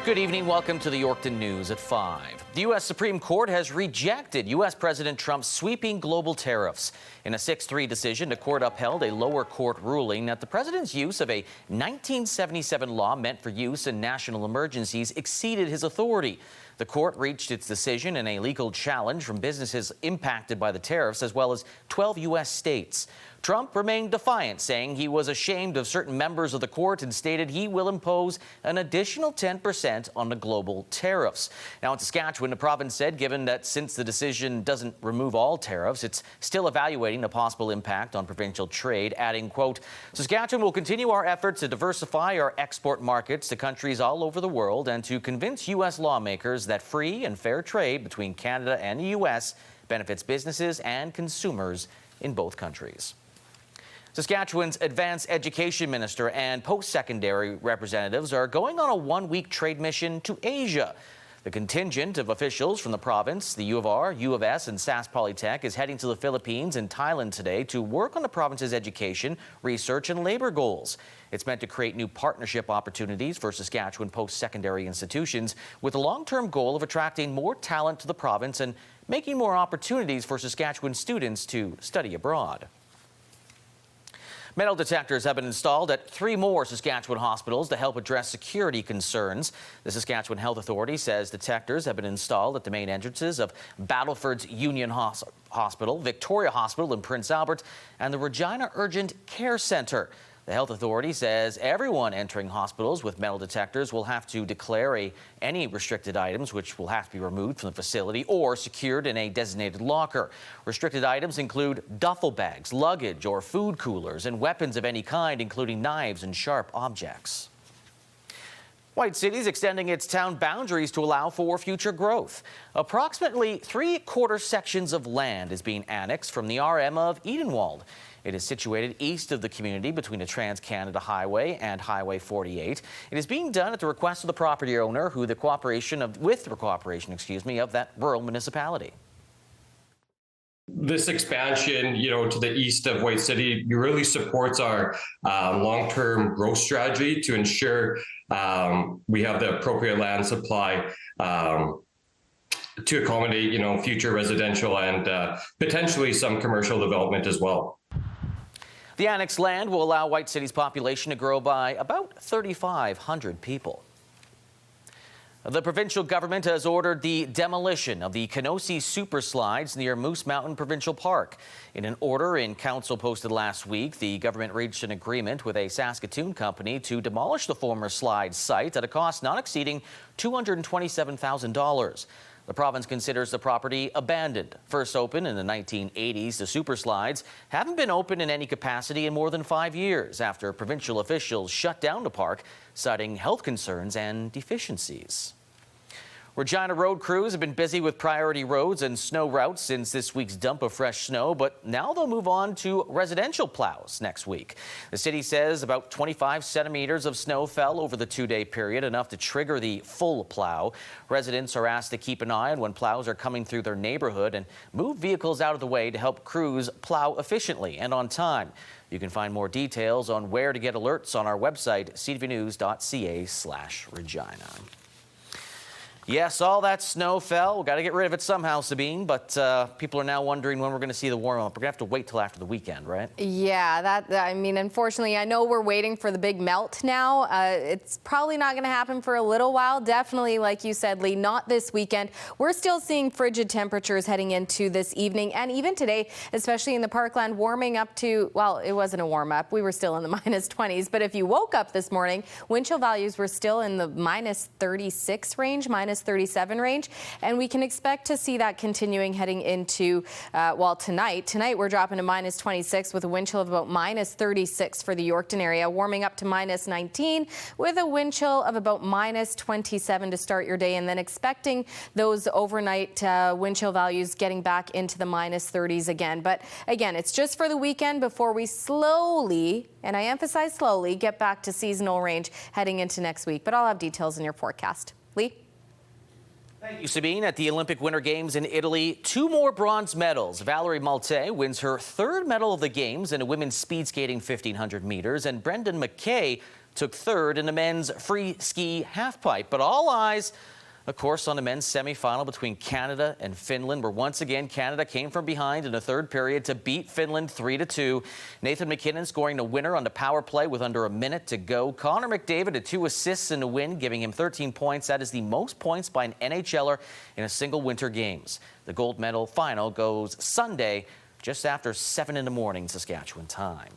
Good evening. Welcome to the Yorkton News at 5. The U.S. Supreme Court has rejected U.S. President Trump's sweeping global tariffs. In a 6-3 decision, the court upheld a lower court ruling that the president's use of a 1977 law meant for use in national emergencies exceeded his authority. The court reached its decision in a legal challenge from businesses impacted by the tariffs, as well as 12 U.S. states. Trump remained defiant, saying he was ashamed of certain members of the court and stated he will impose an additional 10% on the global tariffs. Now, in Saskatchewan, the province said, given that since the decision doesn't remove all tariffs, it's still evaluating the possible impact on provincial trade, adding, quote, Saskatchewan will continue our efforts to diversify our export markets to countries all over the world and to convince U.S. lawmakers that free and fair trade between Canada and the U.S. benefits businesses and consumers in both countries. Saskatchewan's advanced education minister and post-secondary representatives are going on a one-week trade mission to Asia. The contingent of officials from the province, the U of R, U of S, and Sask Polytech is heading to the Philippines and Thailand today to work on the province's education, research, and labor goals. It's meant to create new partnership opportunities for Saskatchewan post-secondary institutions with a long-term goal of attracting more talent to the province and making more opportunities for Saskatchewan students to study abroad. Metal detectors have been installed at 3 more Saskatchewan hospitals to help address security concerns. The Saskatchewan Health Authority says detectors have been installed at the main entrances of Battleford's Union Hospital, Victoria Hospital in Prince Albert, and the Regina Urgent Care Centre. The Health Authority says everyone entering hospitals with metal detectors will have to declare any restricted items, which will have to be removed from the facility or secured in a designated locker. Restricted items include duffel bags, luggage or food coolers, and weapons of any kind, including knives and sharp objects. White City is extending its town boundaries to allow for future growth. Approximately 3/4 sections of land is being annexed from the RM of Edenwald. It is situated east of the community between the Trans-Canada Highway and Highway 48. It is being done at the request of the property owner, with the cooperation of that rural municipality. This expansion, to the east of White City, really supports our long-term growth strategy to ensure we have the appropriate land supply to accommodate, future residential and potentially some commercial development as well. The annexed land will allow White City's population to grow by about 3,500 people. The provincial government has ordered the demolition of the Kenosi super slides near Moose Mountain Provincial Park. In an order in council posted last week, the government reached an agreement with a Saskatoon company to demolish the former slide site at a cost not exceeding $227,000. The province considers the property abandoned. First opened in the 1980s, the super slides haven't been open in any capacity in more than 5 years after provincial officials shut down the park, citing health concerns and deficiencies. Regina road crews have been busy with priority roads and snow routes since this week's dump of fresh snow, but now they'll move on to residential plows next week. The city says about 25 centimeters of snow fell over the 2-day period, enough to trigger the full plow. Residents are asked to keep an eye on when plows are coming through their neighborhood and move vehicles out of the way to help crews plow efficiently and on time. You can find more details on where to get alerts on our website, ctvnews.ca/Regina. Yes, all that snow fell. We've got to get rid of it somehow, Sabine, but people are now wondering when we're going to see the warm-up. We're going to have to wait till after the weekend, right? Yeah, unfortunately, I know we're waiting for the big melt now. It's probably not going to happen for a little while. Definitely, like you said, Lee, not this weekend. We're still seeing frigid temperatures heading into this evening and even today, especially in the Parkland, warming up to, well, it wasn't a warm-up. We were still in the minus 20s, but if you woke up this morning, wind chill values were still in the minus 36 range, minus 37 range, and we can expect to see that continuing heading into tonight. Tonight we're dropping to minus 26 with a wind chill of about minus 36 for the Yorkton area, warming up to minus 19 with a wind chill of about minus 27 to start your day, and then expecting those overnight wind chill values getting back into the minus 30s again. But again, it's just for the weekend before we slowly, and I emphasize slowly, get back to seasonal range heading into next week. But I'll have details in your forecast. Lee? Thank you, Sabine. At the Olympic Winter Games in Italy, 2 more bronze medals. Valerie Malte wins her 3rd medal of the Games in a women's speed skating 1,500 meters, and Brendan McKay took third in the men's free ski halfpipe. But all eyes, of course, on the men's semifinal between Canada and Finland, where once again Canada came from behind in the third period to beat Finland 3-2. Nathan McKinnon scoring the winner on the power play with under a minute to go. Connor McDavid had 2 assists in the win, giving him 13 points. That is the most points by an NHLer in a single Winter Games. The gold medal final goes Sunday, just after 7 in the morning Saskatchewan time.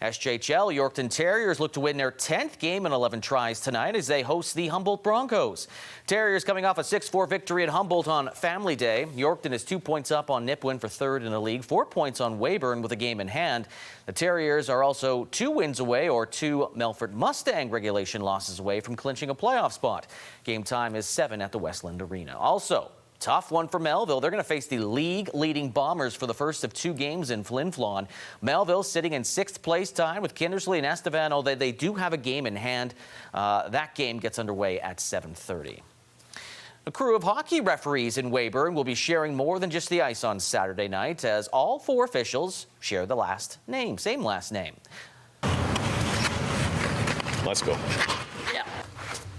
SJHL Yorkton Terriers look to win their 10th game in 11 tries tonight as they host the Humboldt Broncos. Terriers coming off a 6-4 victory at Humboldt on Family Day. Yorkton is 2 points up on Nipawin for third in the league, 4 points on Weyburn with a game in hand. The Terriers are also 2 wins away, or 2 Melfort Mustang regulation losses away from clinching a playoff spot. Game time is 7 at the Westland Arena. Also, tough one for Melville. They're going to face the league-leading Bombers for the first of 2 games in Flin Flon. Melville sitting in 6th place tied with Kindersley and Estevan, although they do have a game in hand. That game gets underway at 7:30. A crew of hockey referees in Weyburn will be sharing more than just the ice on Saturday night, as all 4 officials share the same last name. Let's go.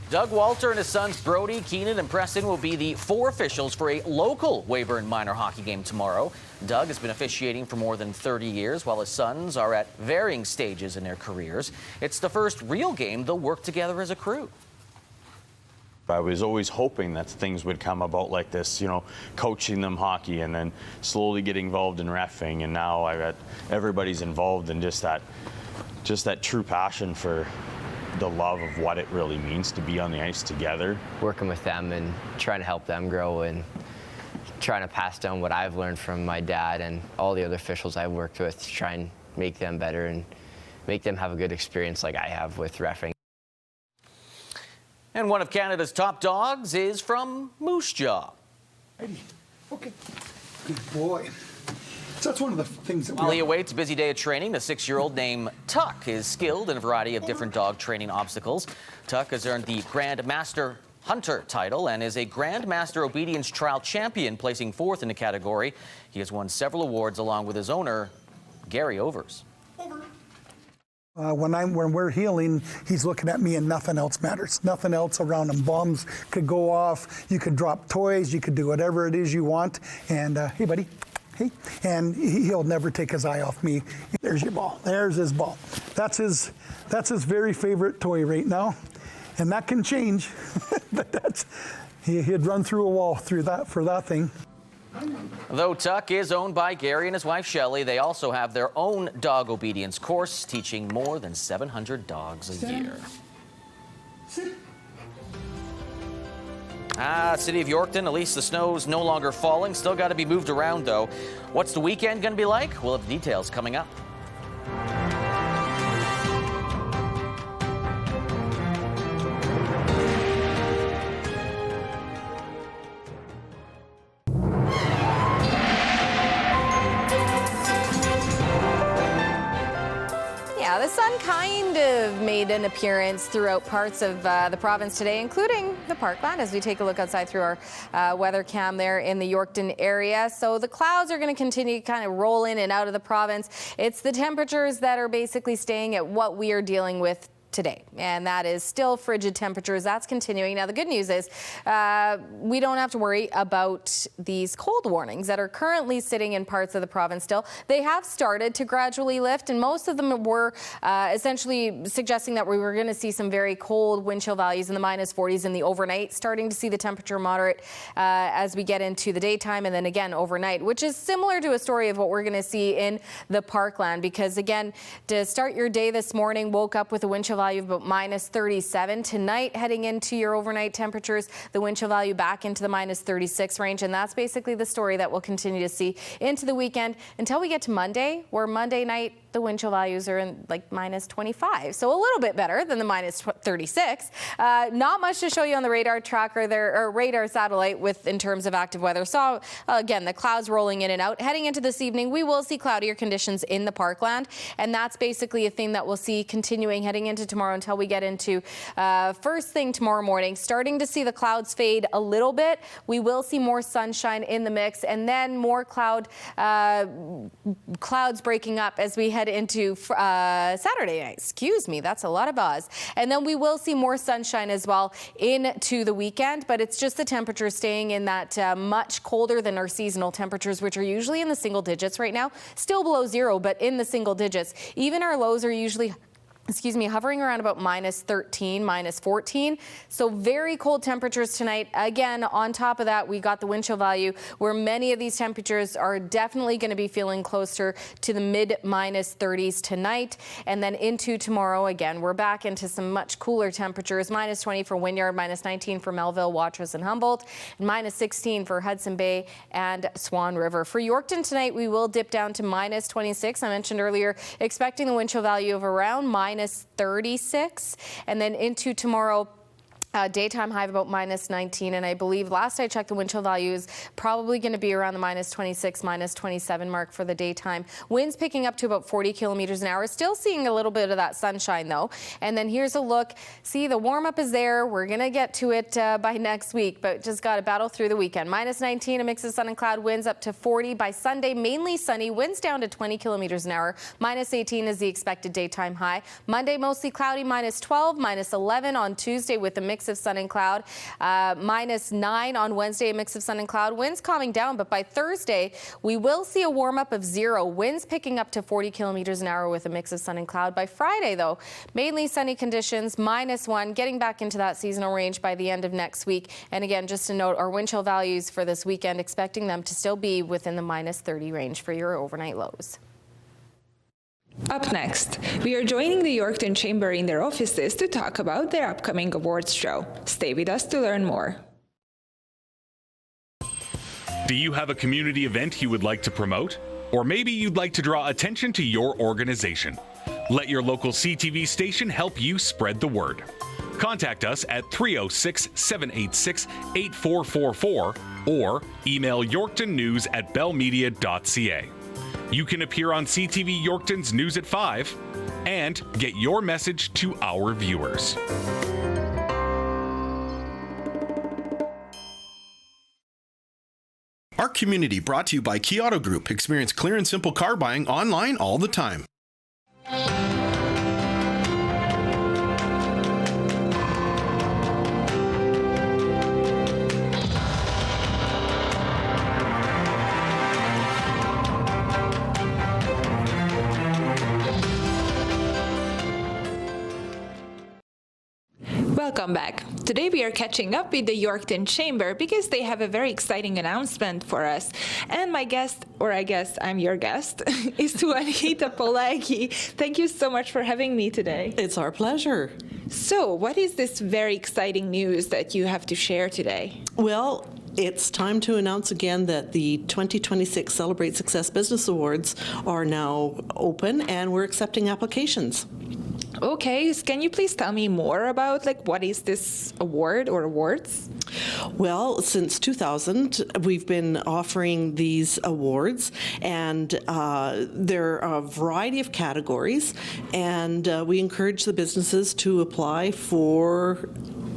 Doug Walter and his sons Brody, Keenan, and Preston will be the 4 officials for a local Weyburn minor hockey game tomorrow. Doug has been officiating for more than 30 years, while his sons are at varying stages in their careers. It's the first real game they'll work together as a crew. I was always hoping that things would come about like this, you know, coaching them hockey and then slowly getting involved in reffing. And now I got everybody's involved in just that true passion for the love of what it really means to be on the ice together. Working with them and trying to help them grow and trying to pass down what I've learned from my dad and all the other officials I've worked with to try and make them better and make them have a good experience like I have with reffing. And one of Canada's top dogs is from Moose Jaw. Okay. Good boy. So that's one of the things that While he awaits a busy day of training, the 6-year-old named Tuck is skilled in a variety of different dog training obstacles. Tuck has earned the Grand Master Hunter title and is a Grand Master Obedience Trial champion, placing 4th in the category. He has won several awards along with his owner, Gary Overs. When we're healing, he's looking at me and nothing else matters. Nothing else around him. Bombs could go off. You could drop toys. You could do whatever it is you want. And hey, buddy. Hey. And he'll never take his eye off me. There's your ball. There's his ball. That's his very favorite toy right now. And that can change. But he'd run through a wall for that thing. Though Tuck is owned by Gary and his wife Shelley, they also have their own dog obedience course, teaching more than 700 dogs a year. City of Yorkton, at least the snow's no longer falling. Still got to be moved around, though. What's the weekend going to be like? We'll have details coming up. The sun kind of made an appearance throughout parts of the province today, including the Parkland, as we take a look outside through our weather cam there in the Yorkton area. So the clouds are going to continue to kind of roll in and out of the province. It's the temperatures that are basically staying at what we are dealing with today, and that is still frigid temperatures. That's continuing. Now, the good news is we don't have to worry about these cold warnings that are currently sitting in parts of the province still. They have started to gradually lift, and most of them were essentially suggesting that we were going to see some very cold wind chill values in the -40s in the overnight, starting to see the temperature moderate as we get into the daytime and then again overnight, which is similar to a story of what we're going to see in the Parkland, because again, to start your day this morning, woke up with a wind chill value of about -37. Tonight, heading into your overnight temperatures, the wind chill value back into the -36 range, and that's basically the story that we'll continue to see into the weekend until we get to Monday, where Monday night the wind chill values are in like -25, so a little bit better than the -36. Not much to show you on the radar tracker there, or radar satellite, in terms of active weather. So again, the clouds rolling in and out. Heading into this evening, we will see cloudier conditions in the Parkland, and that's basically a thing that we'll see continuing heading into tomorrow until we get into first thing tomorrow morning. Starting to see the clouds fade a little bit. We will see more sunshine in the mix, and then more clouds breaking up as we head head into Saturday night. Excuse me, that's a lot of buzz. And then we will see more sunshine as well into the weekend, but it's just the temperature staying in that much colder than our seasonal temperatures, which are usually in the single digits right now. Still below zero, but in the single digits. Even our lows are usually hovering around about -13, -14. So very cold temperatures tonight. Again, on top of that, we got the wind chill value where many of these temperatures are definitely going to be feeling closer to the mid-30s tonight. And then into tomorrow, again, we're back into some much cooler temperatures. -20 for Wynyard, -19 for Melville, Watrous, and Humboldt, and -16 for Hudson Bay and Swan River. For Yorkton tonight, we will dip down to -26. I mentioned earlier, expecting the wind chill value of around -36, and then into tomorrow, daytime high of about -19, and I believe last I checked the wind chill value is probably going to be around the -26, -27 mark for the daytime. Winds picking up to about 40 kilometers an hour. Still seeing a little bit of that sunshine though. And then here's a look. See, the warm up is there. We're going to get to it by next week, but just got to battle through the weekend. -19, a mix of sun and cloud, winds up to 40 by Sunday. Mainly sunny, winds down to 20 kilometers an hour. -18 is the expected daytime high. Monday mostly cloudy, -12, -11 on Tuesday with a mix of sun and cloud. -9 on Wednesday, a mix of sun and cloud. Winds calming down, but by Thursday, we will see a warm up of 0. Winds picking up to 40 kilometers an hour with a mix of sun and cloud. By Friday, though, mainly sunny conditions, -1, getting back into that seasonal range by the end of next week. And again, just to note, our wind chill values for this weekend, expecting them to still be within the -30 range for your overnight lows. Up next, we are joining the Yorkton Chamber in their offices to talk about their upcoming awards show. Stay with us to learn more. Do you have a community event you would like to promote? Or maybe you'd like to draw attention to your organization? Let your local CTV station help you spread the word. Contact us at 306-786-8444 or email yorktonnews@bellmedia.ca. You can appear on CTV Yorkton's News at 5 and get your message to our viewers. Our community brought to you by Key Auto Group. Experience clear and simple car buying online all the time. Welcome back. Today we are catching up with the Yorkton Chamber because they have a very exciting announcement for us. And my guest, or I guess I'm your guest, is Tuanita Polagi. Thank you so much for having me today. It's our pleasure. So, what is this very exciting news that you have to share today? Well, it's time to announce again that the 2026 Celebrate Success Business Awards are now open and we're accepting applications. Okay, can you please tell me more about what is this award or awards? Well, since 2000, we've been offering these awards, and there are a variety of categories, and we encourage the businesses to apply for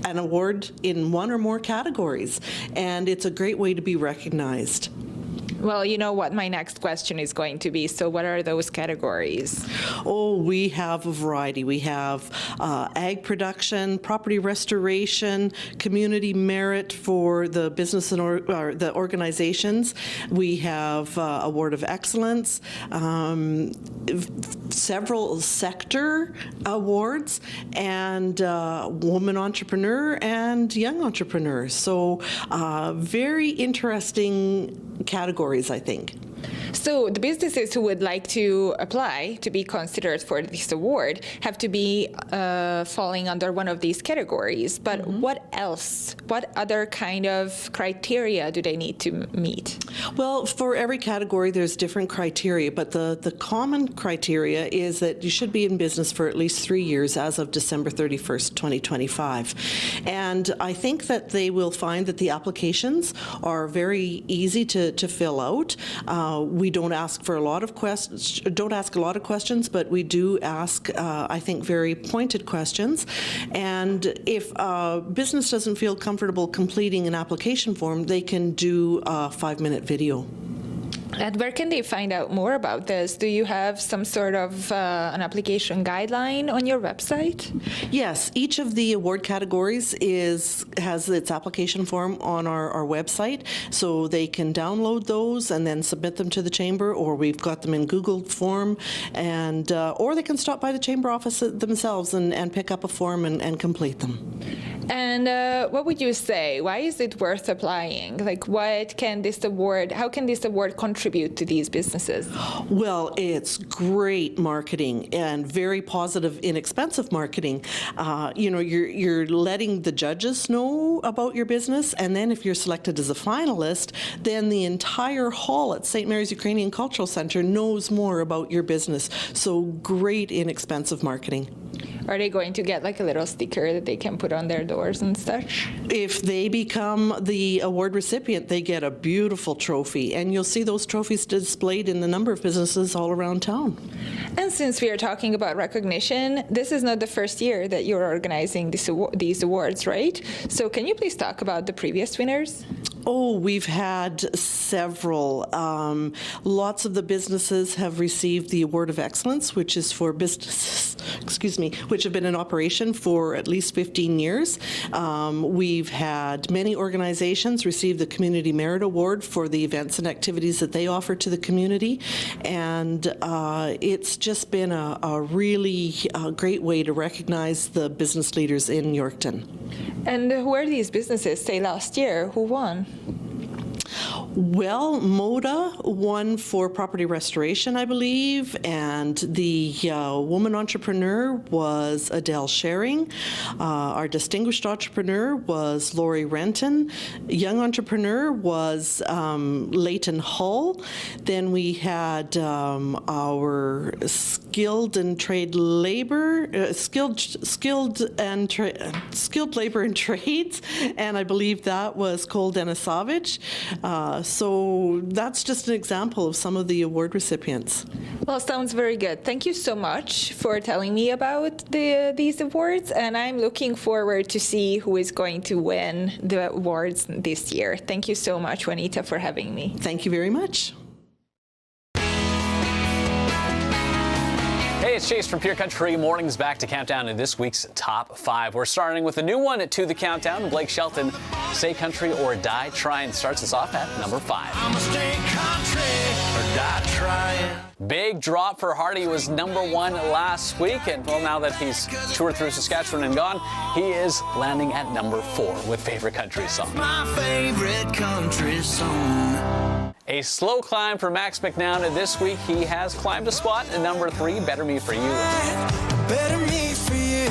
an award in one or more categories, and it's a great way to be recognized. Well, you know what my next question is going to be. So what are those categories? Oh, we have a variety. We have ag production, property restoration, community merit for the business and or the organizations. We have Award of Excellence, several sector awards, and woman entrepreneur and young entrepreneur. So very interesting categories, I think. So the businesses who would like to apply to be considered for this award have to be falling under one of these categories. But what else? What other kind of criteria do they need to meet? Well, for every category, there's different criteria, but the common criteria is that you should be in business for at least 3 years as of December 31st, 2025. And I think that they will find that the applications are very easy to fill out. We don't ask for a lot of questions, but we do ask, I think, very pointed questions. And if a business doesn't feel comfortable completing an application form, they can do a 5-minute video. And where can they find out more about this? Do you have some sort of an application guideline on your website? Yes, each of the award categories has its application form on our website, so they can download those and then submit them to the Chamber, or we've got them in Google form, and or they can stop by the Chamber office themselves and pick up a form and complete them. And what would you say? Why is it worth applying? Like, how can this award contribute to these businesses? Well, it's great marketing and very positive, inexpensive marketing. You're letting the judges know about your business, and then if you're selected as a finalist, then the entire hall at St. Mary's Ukrainian Cultural Centre knows more about your business. So great, inexpensive marketing. Are they going to get like a little sticker that they can put on their doors and such? If they become the award recipient, they get a beautiful trophy, and you'll see those trophies displayed in a number of businesses all around town. And since we are talking about recognition, this is not the first year that you're organizing these awards, right? So can you please talk about the previous winners? Oh, we've had several. Lots of the businesses have received the Award of Excellence, which is for businesses, which have been in operation for at least 15 years. We've had many organizations receive the Community Merit Award for the events and activities that they offer to the community. And it's just been a really great way to recognize the business leaders in Yorkton. And who are these businesses, say last year? Who won? Well, Moda won for property restoration, I believe, and the woman entrepreneur was Adele Sharing. Our distinguished entrepreneur was Lori Renton. Young entrepreneur was Leighton Hull. Then we had our skilled labor and trades, and I believe that was Cole Denisovich. So that's just an example of some of the award recipients. Well, sounds very good. Thank you so much for telling me about these awards, and I'm looking forward to see who is going to win the awards this year. Thank you so much, Juanita, for having me. Thank you very much. Hey, it's Chase from Pure Country Mornings, back to countdown in this week's Top 5. We're starting with a new one to the countdown. Blake Shelton, Say Country or Die Trying, starts us off at number 5. I'ma stay country or die trying. Big drop for Hardy, was number 1 last week, and well, now that he's toured through Saskatchewan and gone, he is landing at number 4 with Favorite Country Song. My favorite country song. A slow climb for Max McNown this week. He has climbed a spot at number 3, Better Me For You. Better Me For You.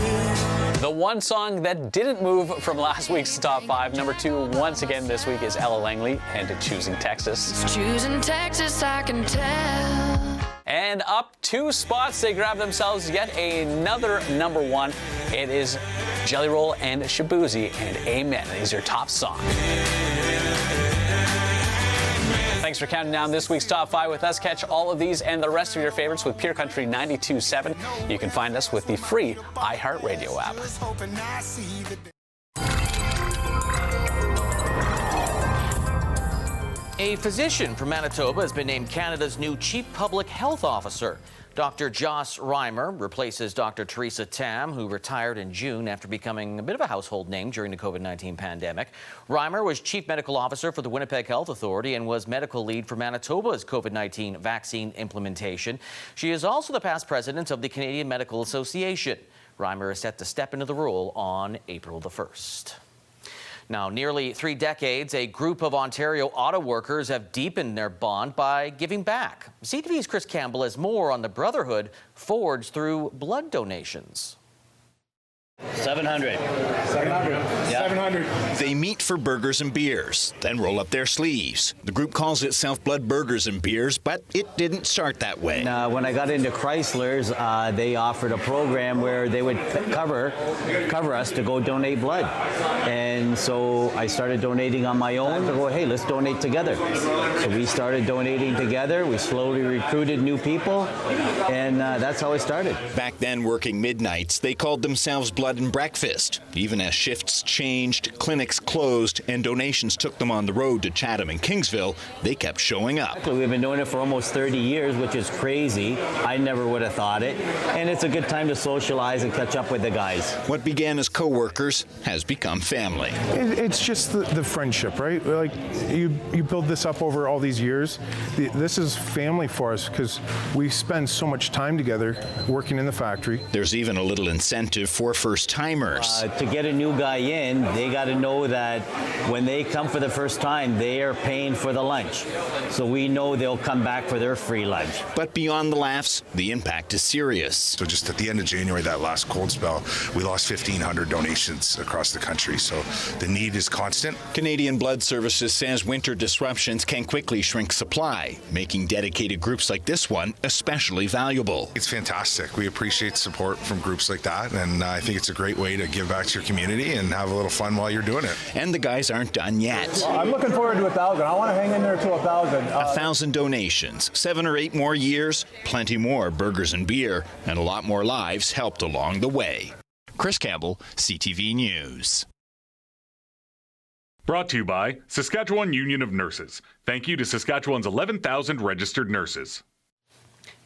The one song that didn't move from last week's Top 5, number 2 once again this week, is Ella Langley and Choosing Texas. Choosing Texas, I can tell. And up 2 spots, they grab themselves yet another number 1. It is Jelly Roll and Shabuzi and Amen. These are your top songs. Thanks for counting down this week's Top 5 with us. Catch all of these and the rest of your favorites with Pure Country 92.7. You can find us with the free iHeartRadio app. A physician from Manitoba has been named Canada's new Chief Public Health Officer. Dr. Joss Reimer replaces Dr. Teresa Tam, who retired in June after becoming a bit of a household name during the COVID-19 pandemic. Reimer was Chief Medical Officer for the Winnipeg Health Authority and was medical lead for Manitoba's COVID-19 vaccine implementation. She is also the past president of the Canadian Medical Association. Reimer is set to step into the role on April the 1st. Now, nearly 3 decades, a group of Ontario auto workers have deepened their bond by giving back. CTV's Chris Campbell has more on the brotherhood forged through blood donations. 700. Yeah. 700. They meet for burgers and beers, then roll up their sleeves. The group calls itself Blood Burgers and Beers, but it didn't start that way. When I got into Chrysler's, they offered a program where they would cover us to go donate blood. And so I started donating on my own to go, hey, let's donate together. So we started donating together. We slowly recruited new people, and that's how it started. Back then, working midnights, they called themselves Blood blood and breakfast. Even as shifts changed, clinics closed, and donations took them on the road to Chatham and Kingsville, they kept showing up. We've been doing it for almost 30 years, which is crazy. I never would have thought it. And it's a good time to socialize and catch up with the guys. What began as co-workers has become family. It's just the friendship, right? Like you build this up over all these years. This is family for us because we spend so much time together working in the factory. There's even a little incentive for first-timers. To get a new guy in, they got to know that when they come for the first time, they are paying for the lunch. So we know they'll come back for their free lunch. But beyond the laughs, the impact is serious. So just at the end of January, that last cold spell, we lost 1,500 donations across the country. So the need is constant. Canadian Blood Services says winter disruptions can quickly shrink supply, making dedicated groups like this one especially valuable. It's fantastic. We appreciate support from groups like that, and I think it's a great way to give back to your community and have a little fun while you're doing it. And the guys aren't done yet. Well, I'm looking forward to 1,000. I want to hang in there to 1,000. 1,000 donations, 7 or 8 more years, plenty more burgers and beer, and a lot more lives helped along the way. Chris Campbell, CTV News. Brought to you by Saskatchewan Union of Nurses. Thank you to Saskatchewan's 11,000 registered nurses.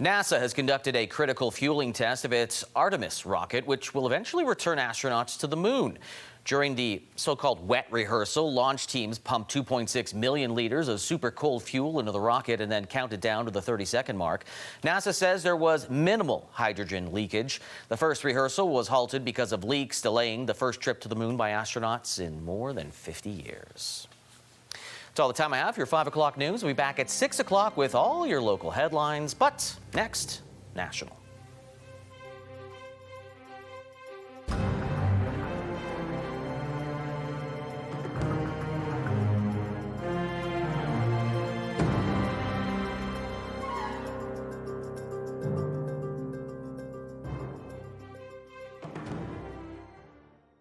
NASA has conducted a critical fueling test of its Artemis rocket, which will eventually return astronauts to the moon. During the so-called wet rehearsal, launch teams pumped 2.6 million liters of super cold fuel into the rocket and then counted down to the 30-second mark. NASA says there was minimal hydrogen leakage. The first rehearsal was halted because of leaks, delaying the first trip to the moon by astronauts in more than 50 years. That's all the time I have for your 5 o'clock news. We'll be back at 6 o'clock with all your local headlines. But next, national.